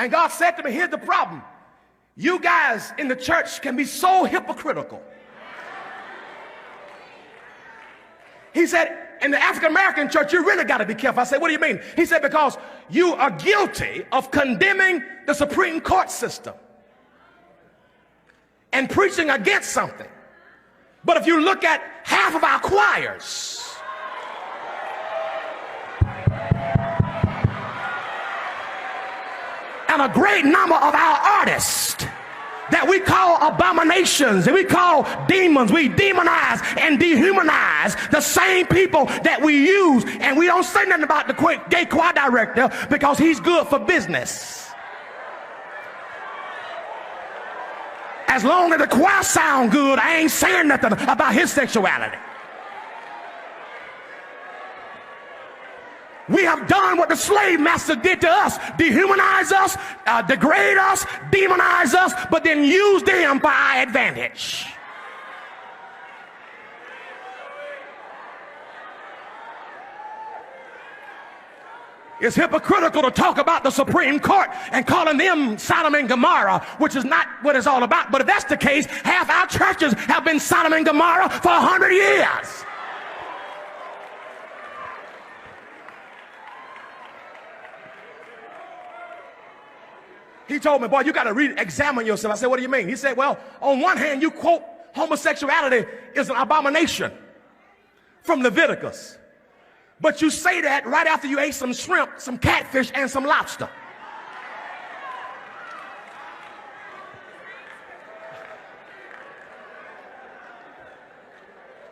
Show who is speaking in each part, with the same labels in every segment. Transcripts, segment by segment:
Speaker 1: And God said to me, here's the problem. You guys in the church can be so hypocritical. He said, in the African-American church, you really got to be careful. I said, what do you mean? He said, because you are guilty of condemning the Supreme Court system and preaching against something. But if you look at half of our choirs, and a great number of our artists that we call abominations and we call demons, we demonize and dehumanize the same people that we use, and we don't say nothing about the gay choir director because he's good for business. As long as the choir sound good, I ain't saying nothing about his sexuality. We have done what the slave master did to us: dehumanize us, degrade us, demonize us, but then use them for our advantage. It's hypocritical to talk about the Supreme Court and calling them Sodom and Gomorrah, which is not what it's all about. But if that's the case, half our churches have been Sodom and Gomorrah for 100 years. He told me, boy, you got to re-examine yourself. I said, what do you mean? He said, well, on one hand, you quote homosexuality is an abomination from Leviticus. But you say that right after you ate some shrimp, some catfish, and some lobster.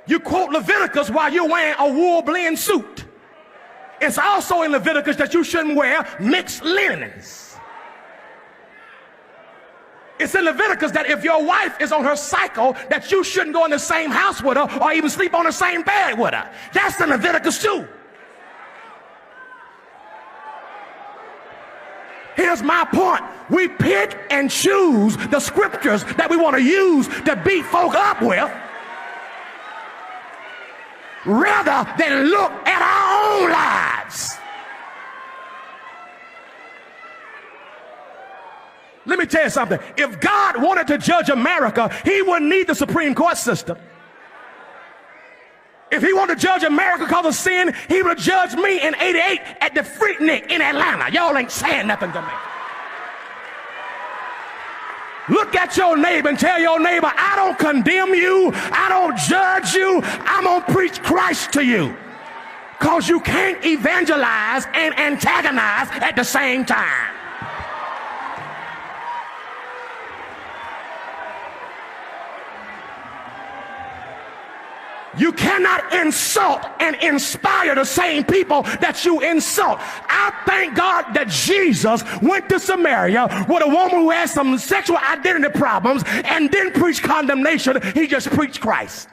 Speaker 1: You quote Leviticus while you're wearing a wool blend suit. It's also in Leviticus that you shouldn't wear mixed linens. It's in Leviticus that if your wife is on her cycle, that you shouldn't go in the same house with her or even sleep on the same bed with her. That's in Leviticus too. Here's my point. We pick and choose the scriptures that we want to use to beat folk up with, rather than look at our own lives. Let me tell you something. If God wanted to judge America, he wouldn't need the Supreme Court system. If he wanted to judge America because of sin, he would have judged me in '88 at the Freaknik in Atlanta. Y'all ain't saying nothing to me. Look at your neighbor and tell your neighbor, I don't condemn you. I don't judge you. I'm going to preach Christ to you. Because you can't evangelize and antagonize at the same time. You cannot insult and inspire the same people that you insult. I thank God that Jesus went to Samaria with a woman who had some sexual identity problems and didn't preach condemnation. He just preached Christ.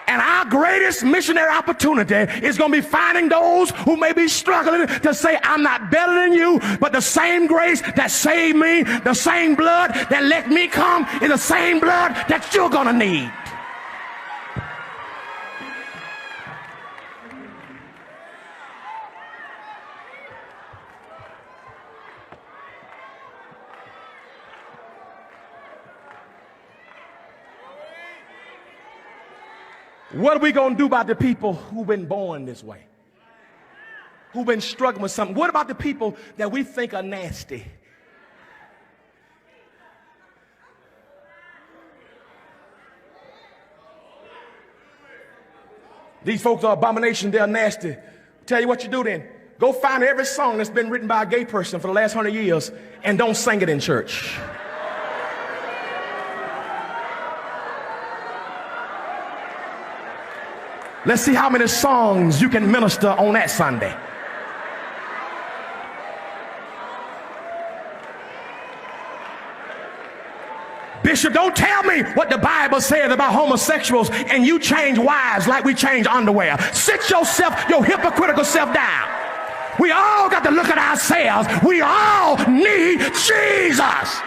Speaker 1: And our greatest missionary opportunity is going to be finding those who may be struggling to say, I'm not better than you, but the same grace that saved me, the same blood that let me come is the same blood that you're going to need. What are we going to do about the people who've been born this way? Who've been struggling with something? What about the people that we think are nasty? These folks are abomination, they're nasty. Tell you what you do then. Go find every song that's been written by a gay person for the last 100 years and don't sing it in church. Let's see how many songs you can minister on that Sunday. Bishop, don't tell me what the Bible says about homosexuals and you change wives like we change underwear. Sit yourself, your hypocritical self down. We all got to look at ourselves. We all need Jesus.